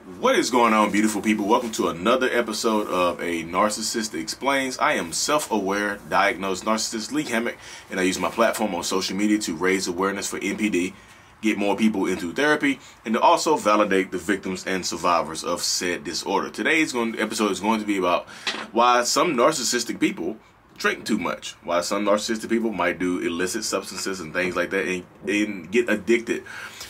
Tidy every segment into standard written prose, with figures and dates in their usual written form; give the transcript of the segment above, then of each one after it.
What is going on, beautiful people? Welcome to another episode of A Narcissist Explains. I am self-aware, diagnosed narcissist Lee Hammock, and I use my platform on social media to raise awareness for NPD, get more people into therapy, and to also validate the victims and survivors of said disorder. Today's episode is going to be about why some narcissistic people drink too much, why some narcissistic people might do illicit substances and things like that, and get addicted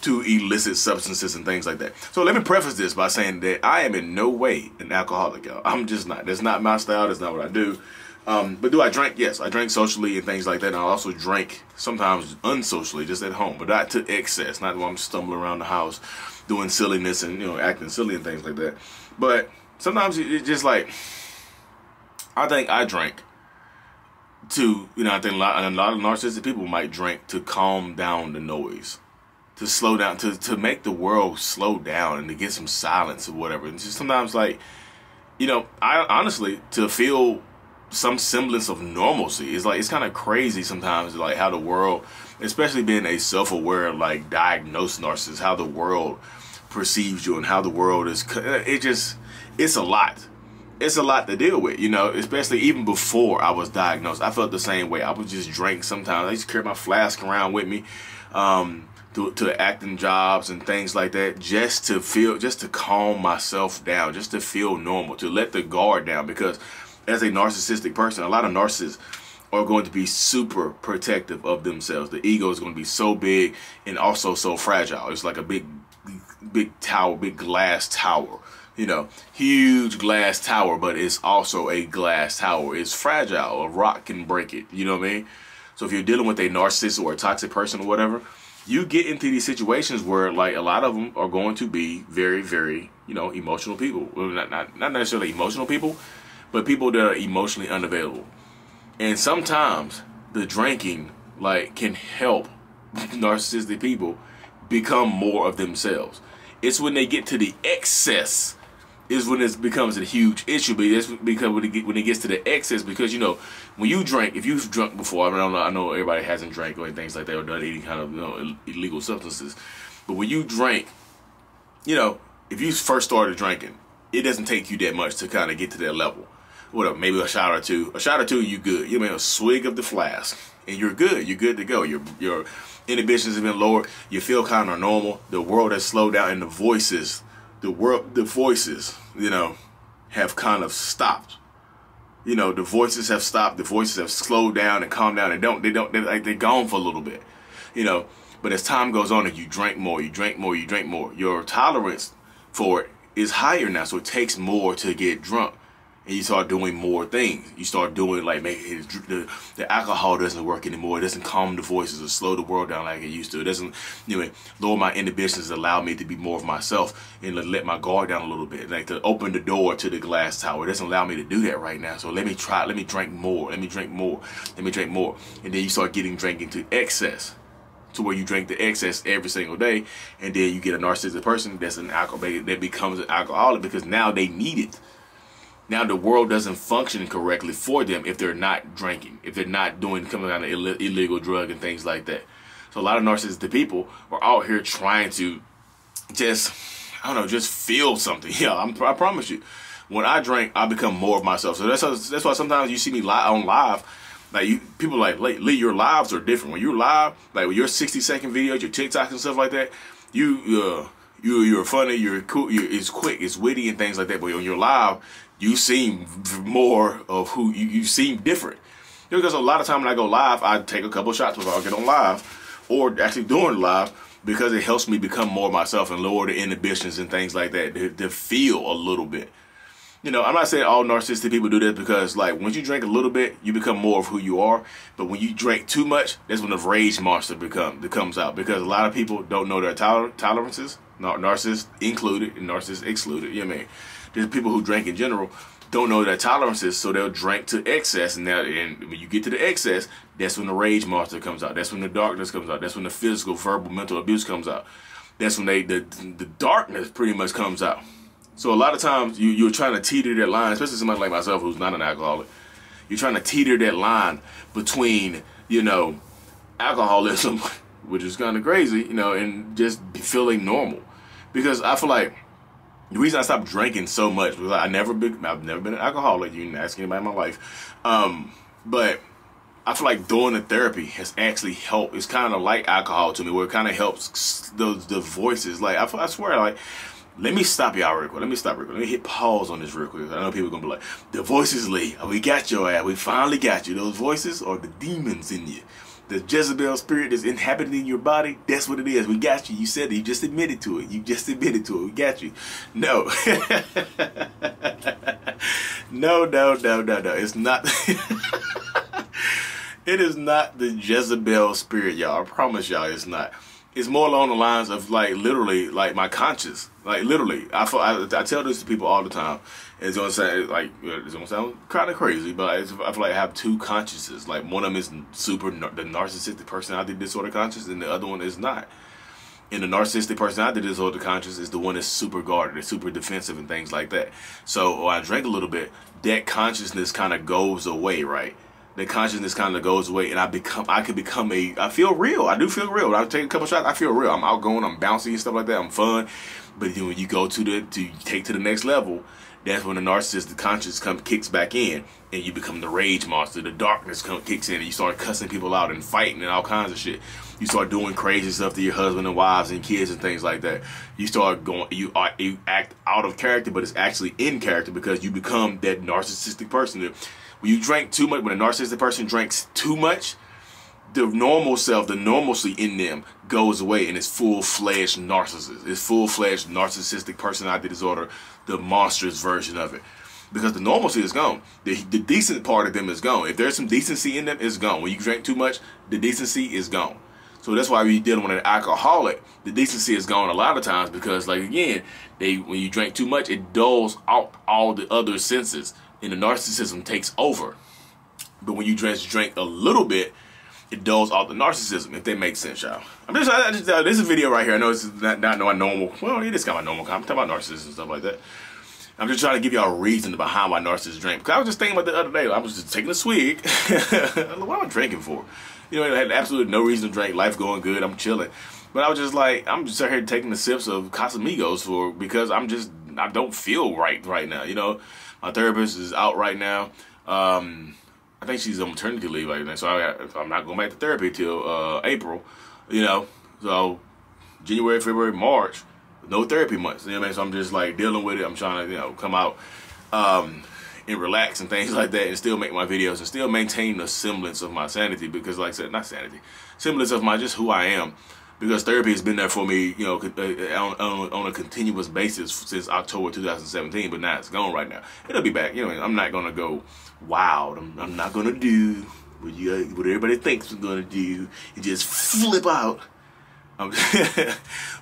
to illicit substances and things like that. So let me preface this by saying that I am in no way an alcoholic, y'all. I'm just not. That's not my style. That's not what I do. But do I drink? Yes, I drink socially and things like that. And I also drink sometimes unsocially, just at home, but not to excess. Not when I'm stumbling around the house doing silliness and acting silly and things like that. But sometimes it's just like, I think I drink to, I think a lot of narcissistic people might drink to calm down the noise, to slow down, to make the world slow down and to get some silence or whatever. And just sometimes, like, I honestly, to feel some semblance of normalcy, is like, it's kind of crazy sometimes, like how the world, especially being a self-aware, like, diagnosed narcissist, how the world perceives you and how the world is, it's a lot. It's a lot to deal with, especially even before I was diagnosed. I felt the same way. I would just drink sometimes. I used to carry my flask around with me to acting jobs and things like that, just to calm myself down, just to feel normal, to let the guard down. Because as a narcissistic person, a lot of narcissists are going to be super protective of themselves. The ego is going to be so big and also so fragile. It's like a big tower, big glass tower. Huge glass tower, but it's also a glass tower. It's fragile. A rock can break it. You know what I mean? So if you're dealing with a narcissist or a toxic person or whatever, you get into these situations where, like, a lot of them are going to be very, very, emotional people. Well, not necessarily emotional people, but people that are emotionally unavailable. And sometimes the drinking, like, can help narcissistic people become more of themselves. It's when they get to the excess is when it becomes a huge issue. But that's because when it gets to the excess, because when you drink, if you've drunk before, I know everybody hasn't drank or things like that or done any kind of illegal substances, but when you drink, if you first started drinking, it doesn't take you that much to kind of get to that level. Whatever, maybe a shot or two, you good. You a swig of the flask, and you're good. You're good to go. Your inhibitions have been lowered. You feel kind of normal. The world has slowed down, and the voices, have kind of stopped. The voices have stopped. The voices have slowed down and calmed down. They're gone for a little bit. But as time goes on and you drink more, your tolerance for it is higher now. So it takes more to get drunk. And you start doing more things. You start doing, like, the alcohol doesn't work anymore. It doesn't calm the voices or slow the world down like it used to. It doesn't, lower my inhibitions, allow me to be more of myself and let my guard down a little bit. Like, to open the door to the glass tower. It doesn't allow me to do that right now. So let me drink more. And then you start drinking to excess, to where you drink the excess every single day. And then you get a narcissistic person that becomes an alcoholic because now they need it. Now the world doesn't function correctly for them if they're not drinking, if they're not coming out of illegal drug and things like that. So a lot of narcissistic people are out here trying to just feel something. Yeah, I promise you, when I drink, I become more of myself. So that's why sometimes you see me on live. Like, people are like, Lee, your lives are different. When you're live, like with your 60-second videos, your TikToks and stuff like that, you're funny, you're cool, it's quick, it's witty and things like that. But when you're live, you seem more of who you seem different. Because a lot of time when I go live, I take a couple shots before I get on live, or actually during live, because it helps me become more myself and lower the inhibitions and things like that to feel a little bit. I'm not saying all narcissistic people do this, because, like, once you drink a little bit, you become more of who you are. But when you drink too much, that's when the rage monster comes out. Because a lot of people don't know their tolerances, narcissists included and narcissists excluded. You know what I mean? There's people who drink in general don't know their tolerances, so they'll drink to excess. And when you get to the excess, that's when the rage monster comes out. That's when the darkness comes out. That's when the physical, verbal, mental abuse comes out. That's when the darkness pretty much comes out. So a lot of times you're trying to teeter that line, especially somebody like myself who's not an alcoholic. You're trying to teeter that line between, alcoholism, which is kind of crazy, and just feeling normal. Because I feel like The reason I stopped drinking so much was I've never been an alcoholic. You can ask anybody in my life, but I feel like doing the therapy has actually helped. It's kind of like alcohol to me, where it kind of helps the voices. Like I swear, like, let me stop y'all real quick. Let me hit pause on this real quick. I know people are gonna be like, the voices, Lee. We got your ass. We finally got you. Those voices are the demons in you. The Jezebel spirit that's inhabiting your body, that's what it is. We got you. You said it. You just admitted to it. We got you. No. No. It's not. It is not the Jezebel spirit, y'all. I promise y'all it's not. It's more along the lines of, like, literally, like, my conscience. Like, literally. I tell this to people all the time. It's gonna sound like, it's gonna sound kind of crazy, but I feel like I have two consciences. Like, one of them is the narcissistic personality disorder conscious, and the other one is not. And the narcissistic personality disorder conscious is the one that's super guarded, it's super defensive and things like that. So when I drink a little bit, that consciousness kind of goes away, right? The consciousness kind of goes away, and I feel real. I do feel real. When I take a couple shots, I feel real. I'm outgoing, I'm bouncy and stuff like that. I'm fun. But then when you go to take to the next level, that's when the narcissistic conscience kicks back in, and you become the rage monster. The darkness kicks in, and you start cussing people out and fighting and all kinds of shit. You start doing crazy stuff to your husband and wives and kids and things like that. You start you act out of character, but it's actually in character because you become that narcissistic person. When you drink too much, when a narcissistic person drinks too much, the normal self, the normalcy in them goes away, and it's full-fledged narcissist. It's full-fledged narcissistic personality disorder, the monstrous version of it. Because the normalcy is gone. The decent part of them is gone. If there's some decency in them, it's gone. When you drink too much, the decency is gone. So that's why when you're dealing with an alcoholic, the decency is gone a lot of times because, like, again, when you drink too much, it dulls out all the other senses, and the narcissism takes over. But when you drink a little bit, it dulls out the narcissism, if that makes sense, y'all. This is a video right here. I know it's not my normal, well, it is kind of my normal. I'm talking about narcissists and stuff like that. I'm just trying to give y'all a reason behind why narcissists drink. Because I was just thinking about the other day. I was just taking a swig. What am I drinking for? You know, I had absolutely no reason to drink. Life going good. I'm chilling. But I was just like, I'm just here taking the sips of Casamigos because I don't feel right now. You know, my therapist is out right now. I think she's on maternity leave right now, so I'm not going back to therapy till April, you know. So January, February, March, no therapy months. You know what I mean? So I'm just like dealing with it. I'm trying to, you know, come out and relax and things like that, and still make my videos and still maintain the semblance of my sanity. Because, like I said, not sanity, semblance of just who I am. Because therapy has been there for me, you know, on a continuous basis since October 2017, but now it's gone right now. It'll be back. You know, I'm not gonna go wild. I'm not gonna do what everybody thinks I'm gonna do and just flip out.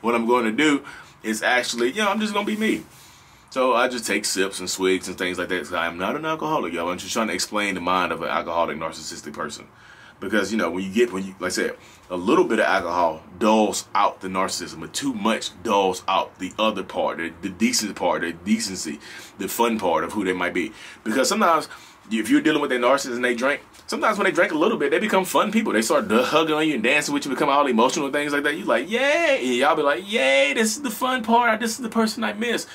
What I'm going to do is actually, you know, I'm just gonna be me. So I just take sips and swigs and things like that. So I am not an alcoholic, y'all. I'm just trying to explain the mind of an alcoholic, narcissistic person. Because, you know, when you like I said, a little bit of alcohol dulls out the narcissism, but too much dulls out the other part, the decent part, the decency, the fun part of who they might be. Because sometimes, if you're dealing with a narcissist and they drink, sometimes when they drink a little bit, they become fun people. They start hugging on you and dancing with you, become all emotional and things like that. You're like, yay! And y'all be like, yay, this is the fun part. This is the person I miss.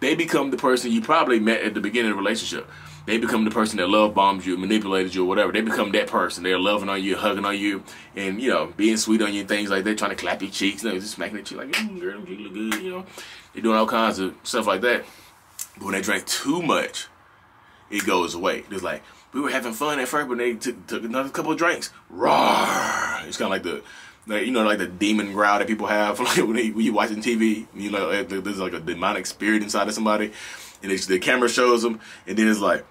They become the person you probably met at the beginning of the relationship. They become the person that love bombed you, manipulated you, or whatever. They become that person. They're loving on you, hugging on you, and, you know, being sweet on you and things like that, trying to clap your cheeks, you know, just smacking at you like, girl, you look good, you know. They're doing all kinds of stuff like that. But when they drink too much, it goes away. It's like, we were having fun at first, but they took another couple of drinks. Roar! It's kind of like you know, like the demon growl that people have like when you're watching TV. You know, there's like a demonic spirit inside of somebody, and the camera shows them, and then it's like,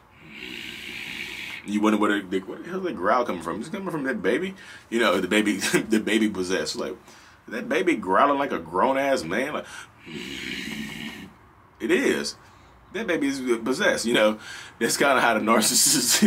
you wonder where the hell's that growl coming from? It's coming from that baby. You know, the baby possessed. Like, that baby growling like a grown ass man. Like, it is. That baby is possessed, you know. That's kind of how the narcissists.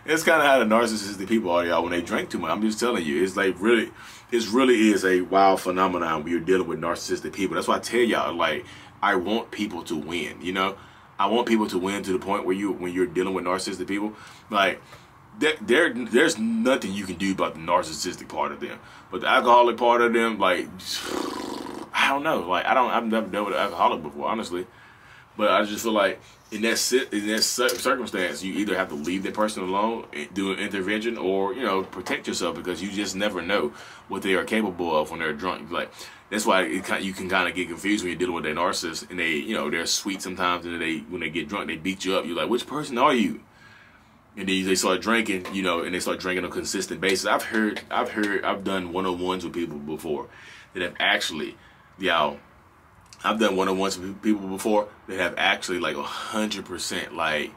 That's kind of how the narcissistic people are, y'all. When they drink too much, I'm just telling you, it's like really, it really is a wild phenomenon when you're dealing with narcissistic people. That's why I tell y'all, like, I want people to win. You know, I want people to win to the point where when you're dealing with narcissistic people, like, there's nothing you can do about the narcissistic part of them, but the alcoholic part of them, like. I don't know. Like I've never dealt with an alcoholic before, honestly. But I just feel like in that circumstance, you either have to leave that person alone, do an intervention, or protect yourself, because you just never know what they are capable of when they're drunk. Like that's why you can kind of get confused when you're dealing with a narcissist, and they're sweet sometimes, and when they get drunk they beat you up. You're like, which person are you? And then they start drinking, and they start drinking on a consistent basis. I've done one-on-ones with people before that have actually, I've done one-on-ones with people before that have actually like 100%, like,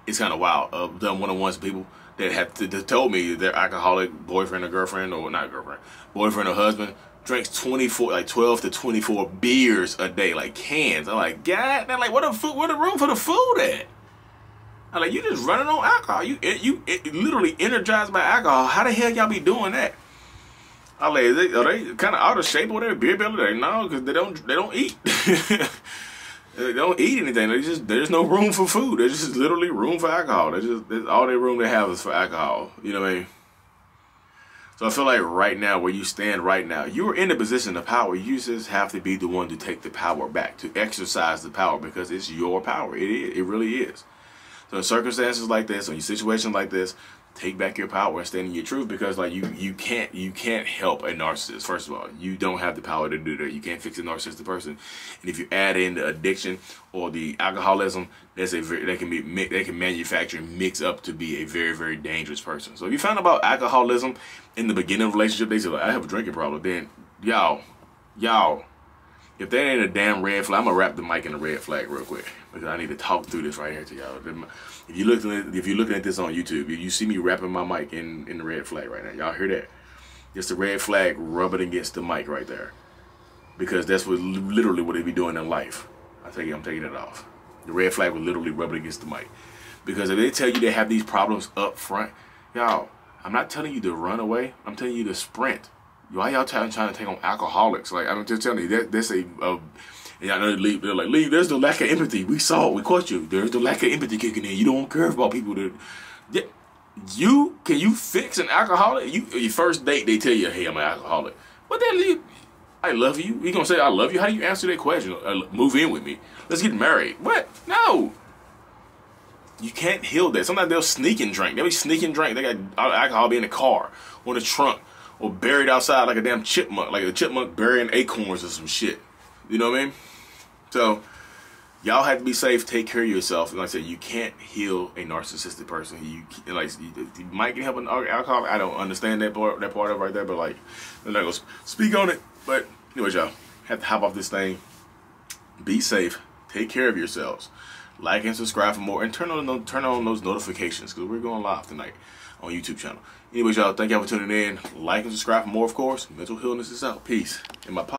it's kind of wild. I've done one-on-ones with people that have told me their alcoholic boyfriend or girlfriend, or not girlfriend, boyfriend or husband drinks 12 to 24 beers a day, like cans. I'm like, God, they're like, what the room for the food at? I'm like, you just running on alcohol. It literally energized by alcohol. How the hell y'all be doing that? I'm like, are they kind of out of shape or whatever? Beer belly? Like, no, because they don't eat. They don't eat anything. There's no room for food. There's just literally room for alcohol. That's all the room they have is for alcohol. You know what I mean? So I feel like right now, where you stand right now, you're in a position of power. You just have to be the one to take the power back, to exercise the power, because it's your power. It really is. So in circumstances like this, or in situations like this, take back your power and stand in your truth, because like you can't help a narcissist. First of all, you don't have the power to do that. You can't fix a narcissistic person. And if you add in the addiction or the alcoholism, they can manufacture and mix up to be a very, very dangerous person. So if you found about alcoholism in the beginning of a relationship, they say, like, I have a drinking problem, then y'all, if that ain't a damn red flag, I'm gonna wrap the mic in a red flag real quick, because I need to talk through this right here to y'all. If you're looking at this on YouTube, if you see me wrapping my mic in the red flag right now, y'all hear that? Just the red flag rubbing against the mic right there, because that's literally what they be doing in life. I'm taking it off. The red flag will literally rub it against the mic, because if they tell you they have these problems up front, y'all, I'm not telling you to run away. I'm telling you to sprint. Why y'all trying to take on alcoholics? Like, I'm just telling you, that's a and I know they're like, Lee, there's the lack of empathy. We caught you. There's the lack of empathy kicking in. You don't care about people that, can you fix an alcoholic? Your first date, they tell you, hey, I'm an alcoholic. What the hell, I love you. You gonna say I love you? How do you answer that question? Move in with me. Let's get married. What? No. You can't heal that. Sometimes they'll sneak and drink. They'll be sneaking drink. They got alcohol be in the car or in the trunk, or buried outside like a damn chipmunk, like a chipmunk burying acorns or some shit. You know what I mean? So y'all have to be safe. Take care of yourself. And like I said, you can't heal a narcissistic person. You might get help with alcohol. I don't understand that part of it right there, but like, I'm not gonna speak on it. But anyways, y'all have to hop off this thing. Be safe. Take care of yourselves. Like and subscribe for more, and turn on those notifications, because we're going live tonight on YouTube channel. Anyways, y'all, thank y'all for tuning in. Like and subscribe for more, of course. Mental Healness is out. Peace. In my